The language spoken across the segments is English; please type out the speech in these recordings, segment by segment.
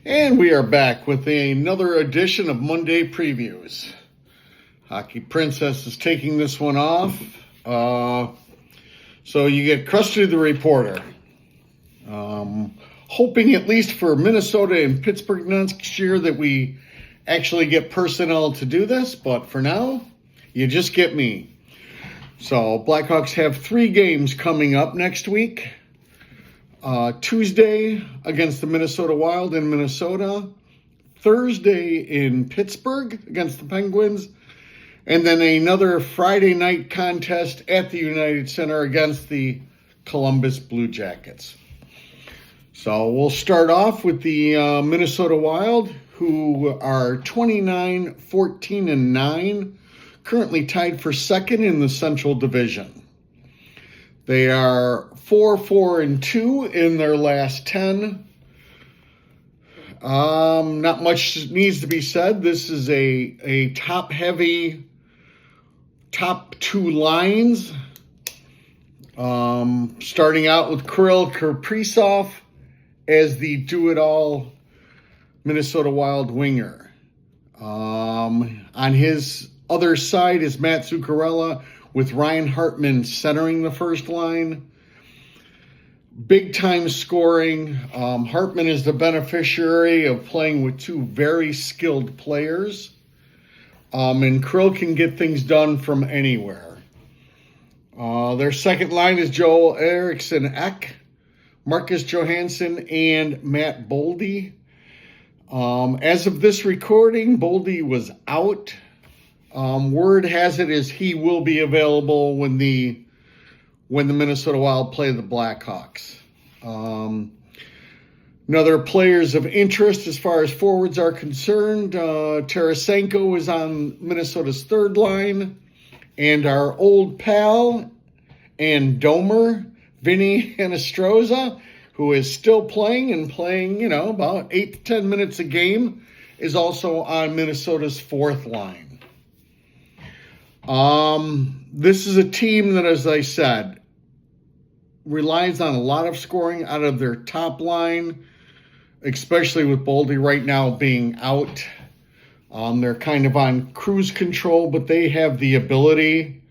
And we are back with another edition of Monday Previews. Hockey Princess is taking this one off. So you get Crusty the reporter. Hoping at least for Minnesota and Pittsburgh next year that we actually get personnel to do this. But for now, you just get me. So Blackhawks have 3 games coming up next week. Tuesday against the Minnesota Wild in Minnesota, Thursday in Pittsburgh against the Penguins, and then another Friday night contest at the United Center against the Columbus Blue Jackets. So we'll start off with the Minnesota Wild, who are 29-14-9, currently tied for second in the Central Division. They are 4-4-2 in their last 10. Not much needs to be said. This is a top-heavy top 2 lines. Starting out with Kirill Kaprizov as the do-it-all Minnesota Wild winger. On his other side is Matt Zuccarello, with Ryan Hartman centering the first line. Big-time scoring. Hartman is the beneficiary of playing with 2 very skilled players. And Kirill can get things done from anywhere. Their second line is Joel Eriksson-Ek, Marcus Johansson, and Matt Boldy. As of this recording, Boldy was out. Word has it is he will be available when the Minnesota Wild play the Blackhawks. Another players of interest as far as forwards are concerned, Tarasenko is on Minnesota's third line, and our old pal and domer, Vinny Anastroza, who is still playing, about 8 to 10 minutes a game, is also on Minnesota's fourth line. This is a team that, as I said, relies on a lot of scoring out of their top line, especially with Boldy right now being out. They're kind of on cruise control, but they have the ability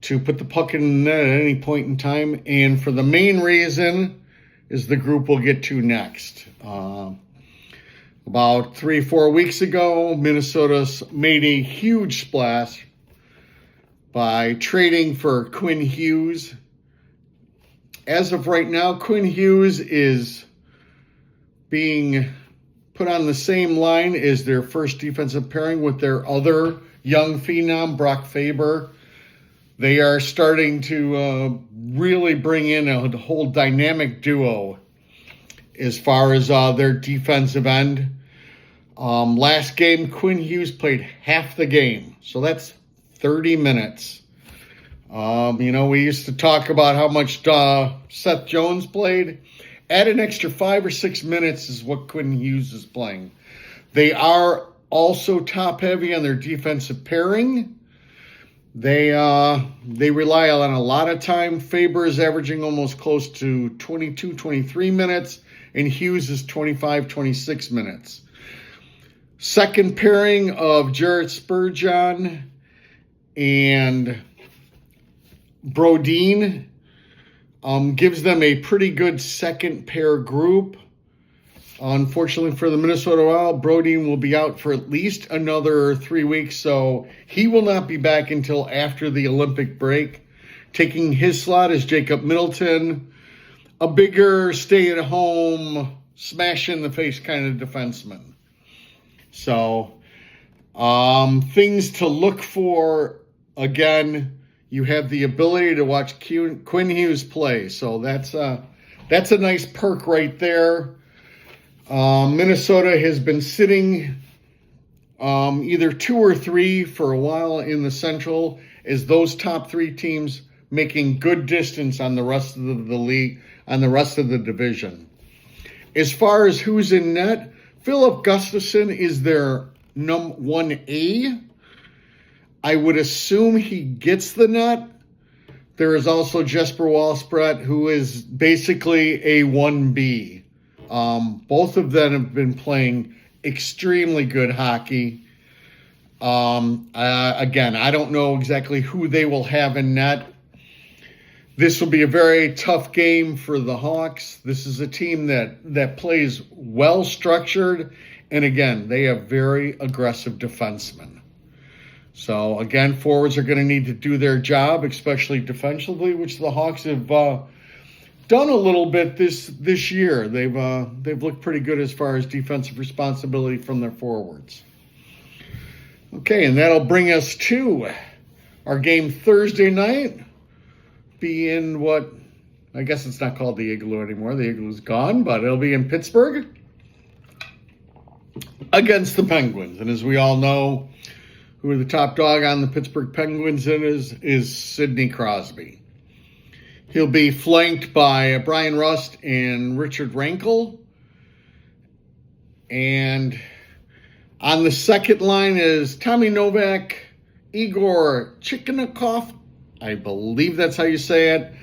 to put the puck in the net at any point in time. And for the main reason is the group we'll get to next. About 3-4 weeks ago, Minnesota made a huge splash by trading for Quinn Hughes. As of right now, Quinn Hughes is being put on the same line as their first defensive pairing with their other young phenom, Brock Faber. They are starting to really bring in a whole dynamic duo as far as their defensive end. Last game, Quinn Hughes played half the game, so that's 30 minutes. We used to talk about how much Seth Jones played. Add an extra 5 or 6 minutes is what Quinn Hughes is playing. They are also top heavy on their defensive pairing. They rely on a lot of time. Faber is averaging almost close to 22, 23 minutes, and Hughes is 25, 26 minutes. Second pairing of Jared Spurgeon and Brodin gives them a pretty good second pair group. Unfortunately for the Minnesota Wild, Brodin will be out for at least another 3 weeks, so he will not be back until after the Olympic break. Taking his slot is Jacob Middleton, a bigger stay-at-home, smash-in-the-face kind of defenseman. So, things to look for. Again, you have the ability to watch Quinn Hughes play, so that's a nice perk right there. Minnesota has been sitting either 2 or 3 for a while in the Central, as those top 3 teams making good distance on the rest of the league, on the rest of the division. As far as who's in net, Philip Gustafsson is their 1A. I would assume he gets the net. There is also Jesper Wallsbrot, who is basically a 1B. Both of them have been playing extremely good hockey. Again, I don't know exactly who they will have in net. This will be a very tough game for the Hawks. This is a team that plays well structured, and again, they have very aggressive defensemen. So again, forwards are going to need to do their job, especially defensively, which the Hawks have done a little bit this year. They've looked pretty good as far as defensive responsibility from their forwards. Okay, and that'll bring us to our game Thursday night. Be in what, I guess it's not called the Igloo anymore. The Igloo's gone, but it'll be in Pittsburgh against the Penguins. And as we all know, who are the top dog on the Pittsburgh Penguins is Sidney Crosby. He'll be flanked by Brian Rust and Richard Rankle. And on the second line is Tommy Novak, Igor Chikhinnikov, I believe that's how you say it,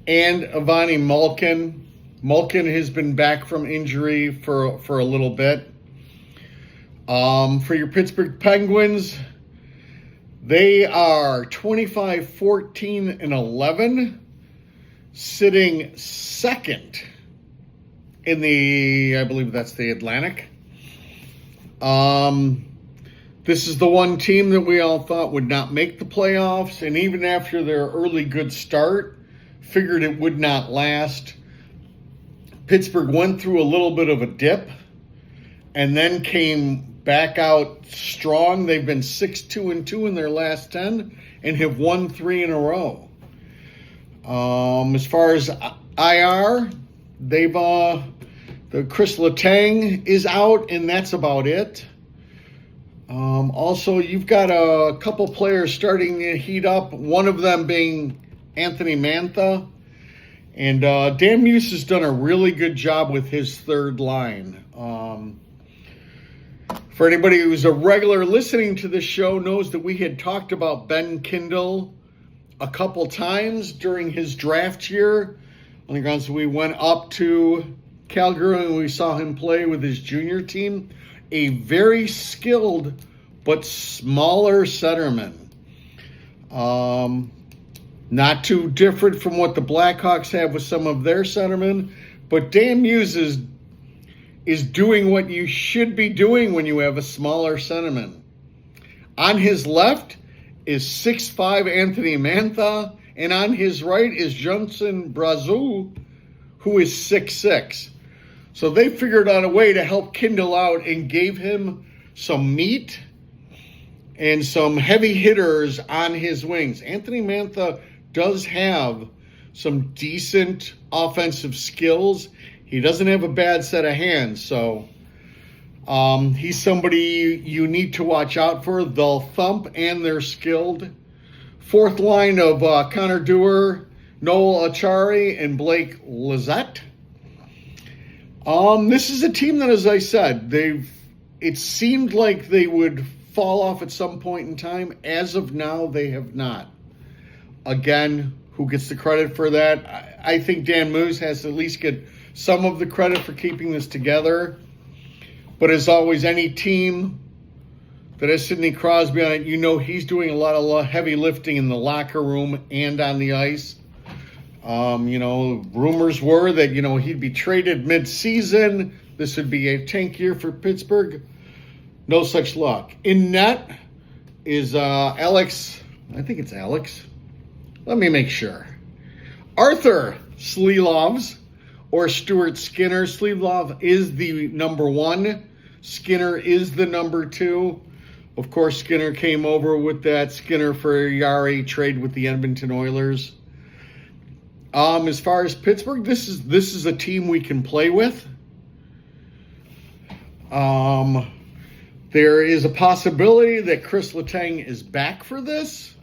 and Evgeny Malkin. Malkin has been back from injury for a little bit. For your Pittsburgh Penguins, they are 25, 14, and 11, sitting second in I believe that's the Atlantic. This is the one team that we all thought would not make the playoffs, and even after their early good start, figured it would not last. Pittsburgh went through a little bit of a dip and then came back out strong. They've been 6-2-2 in their last 10 and have won 3 in a row. As far as IR, the Chris Letang is out, and that's about it. Also, you've got a couple players starting to heat up, one of them being Anthony Mantha. And Dan Muse has done a really good job with his third line. For anybody who's a regular listening to this show knows that we had talked about Ben Kindle a couple times during his draft year. On the grounds we went up to Calgary and we saw him play with his junior team. A very skilled but smaller centerman. Not too different from what the Blackhawks have with some of their centermen, but Dan Muse is doing what you should be doing when you have a smaller centerman. On his left is 6'5" Anthony Mantha, and on his right is Johnson Brazeau, who is 6'6". So they figured out a way to help Kindle out and gave him some meat and some heavy hitters on his wings. Anthony Mantha does have some decent offensive skills. He doesn't have a bad set of hands, so he's somebody you need to watch out for. They'll thump and they're skilled. Fourth line of Connor Dewar, Noel Achari, and Blake Lizette. This is a team that, as I said, it seemed like they would fall off at some point in time. As of now, they have not. Again, who gets the credit for that? I think Dan Muse has to at least get some of the credit for keeping this together. But as always, any team that has Sidney Crosby on it, you know he's doing a lot of heavy lifting in the locker room and on the ice. Rumors were that, he'd be traded mid-season. This would be a tank year for Pittsburgh. No such luck. In net is Alex. I think it's Alex. Let me make sure. Arthur Sleelovs or Stuart Skinner. Sleelov is the number 1. Skinner is the number 2. Of course, Skinner came over with that Skinner for Yari trade with the Edmonton Oilers. As far as Pittsburgh, this is a team we can play with. There is a possibility that Chris Letang is back for this,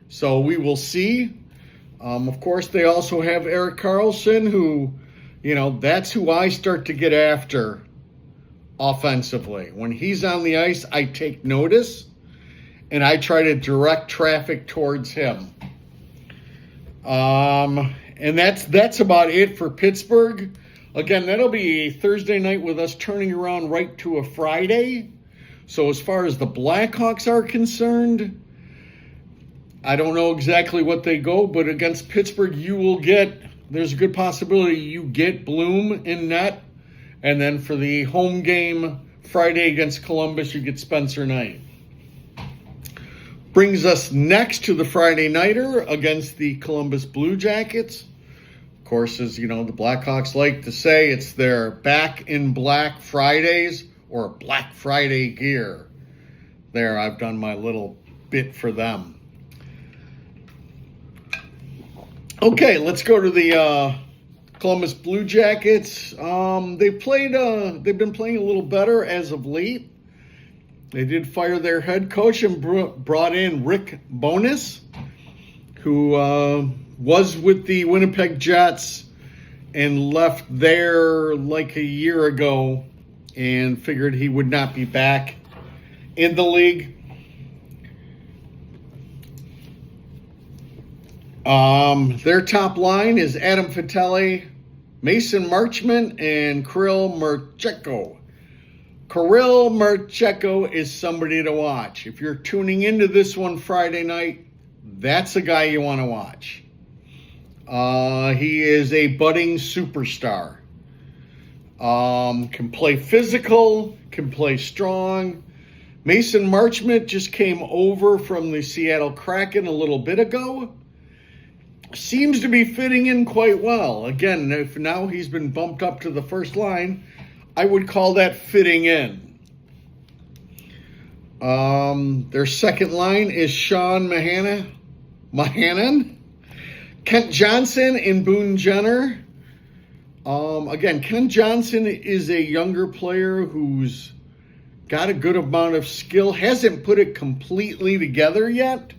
so we will see. Of course, they also have Erik Karlsson, who, that's who I start to get after offensively. When he's on the ice, I take notice, and I try to direct traffic towards him. And that's about it for Pittsburgh. Again, that'll be a Thursday night with us turning around right to a Friday. So as far as the Blackhawks are concerned, I don't know exactly what they go, but against Pittsburgh, there's a good possibility you get Bloom in net. And then for the home game Friday against Columbus, you get Spencer Knight. Brings us next to the Friday nighter against the Columbus Blue Jackets. Of course, as you know, the Blackhawks like to say, it's their Back in Black Fridays or Black Friday gear. There, I've done my little bit for them. Okay, let's go to the Columbus Blue Jackets. They've been playing a little better as of late. They did fire their head coach and brought in Rick Bowness, who was with the Winnipeg Jets and left there like a year ago and figured he would not be back in the league. Their top line is Adam Fatelli, Mason Marchment, and Kirill Merchenko. Kirill Merchenko is somebody to watch. If you're tuning into this one Friday night, that's a guy you want to watch. He is a budding superstar. Can play physical, can play strong. Mason Marchment just came over from the Seattle Kraken a little bit ago. Seems to be fitting in quite well. Again, if now he's been bumped up to the first line, I would call that fitting in. Their second line is Sean Mahanan, Kent Johnson, and Boone Jenner. Again, Kent Johnson is a younger player who's got a good amount of skill, hasn't put it completely together yet.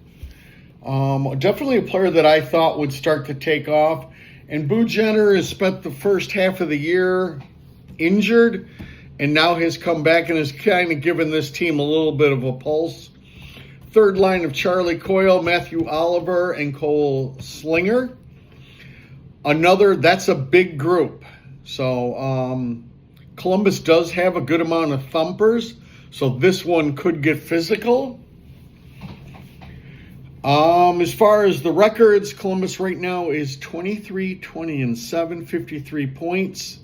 Definitely a player that I thought would start to take off. And Boone Jenner has spent the first half of the year injured and now has come back and has kind of given this team a little bit of a pulse. Third line of Charlie Coyle, Matthew Oliver, and Cole Slinger. That's a big group. So Columbus does have a good amount of thumpers, so this one could get physical. As far as the records, Columbus right now is 23-20-7, 53 points,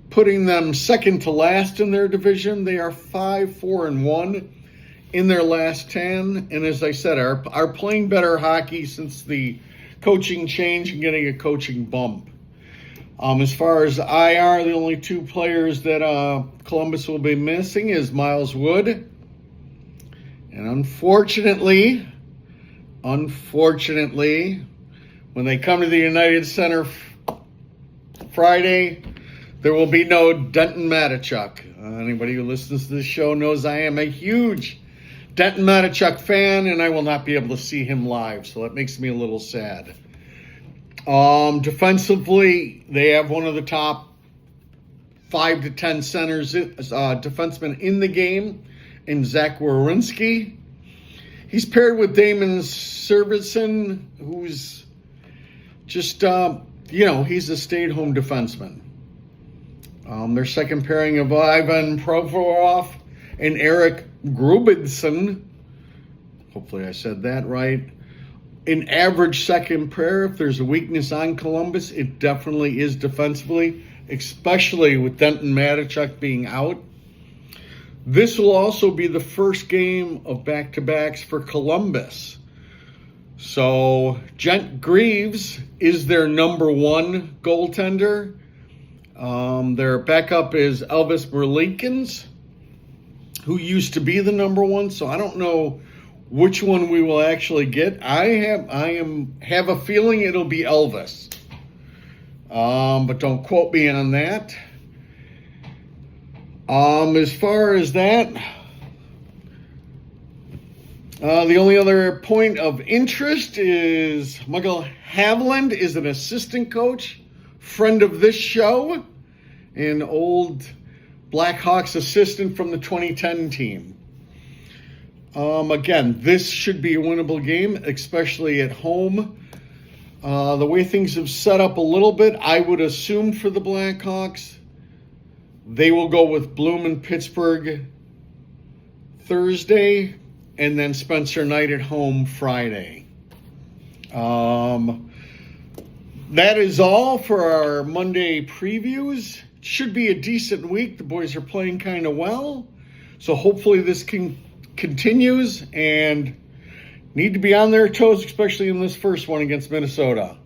putting them second to last in their division. They are 5-4-1 in their last 10, and as I said, are playing better hockey since the coaching change and getting a coaching bump. As far as IR, the only two players that Columbus will be missing is Miles Wood, and unfortunately, when they come to the United Center Friday, there will be no Denton Mateychuk. Anybody who listens to this show knows I am a huge Denton Mateychuk fan, and I will not be able to see him live, so that makes me a little sad. Defensively, they have one of the top 5 to 10 defensemen in the game in Zach Werenski. He's paired with Damon Servison, who's just, he's a stay-at-home defenseman. Their second pairing of Ivan Provorov and Eric Grubinson, hopefully I said that right, an average second pair. If there's a weakness on Columbus, it definitely is defensively, especially with Denton Mateychuk being out. This will also be the first game of back-to-backs for Columbus. So, Gent Greaves is their number one goaltender. Their backup is Elvis Berlikins, who used to be the number one. So I don't know which one we will actually get. I have a feeling it'll be Elvis. But don't quote me on that. As far as that, the only other point of interest is Michael Haviland is an assistant coach, friend of this show, an old Blackhawks assistant from the 2010 team. Again, this should be a winnable game, especially at home. The way things have set up a little bit, I would assume for the Blackhawks, they will go with Bloom and Pittsburgh Thursday, and then Spencer Knight at home Friday. That is all for our Monday previews. It should be a decent week. The boys are playing kind of well. So hopefully this continues, and need to be on their toes, especially in this first one against Minnesota.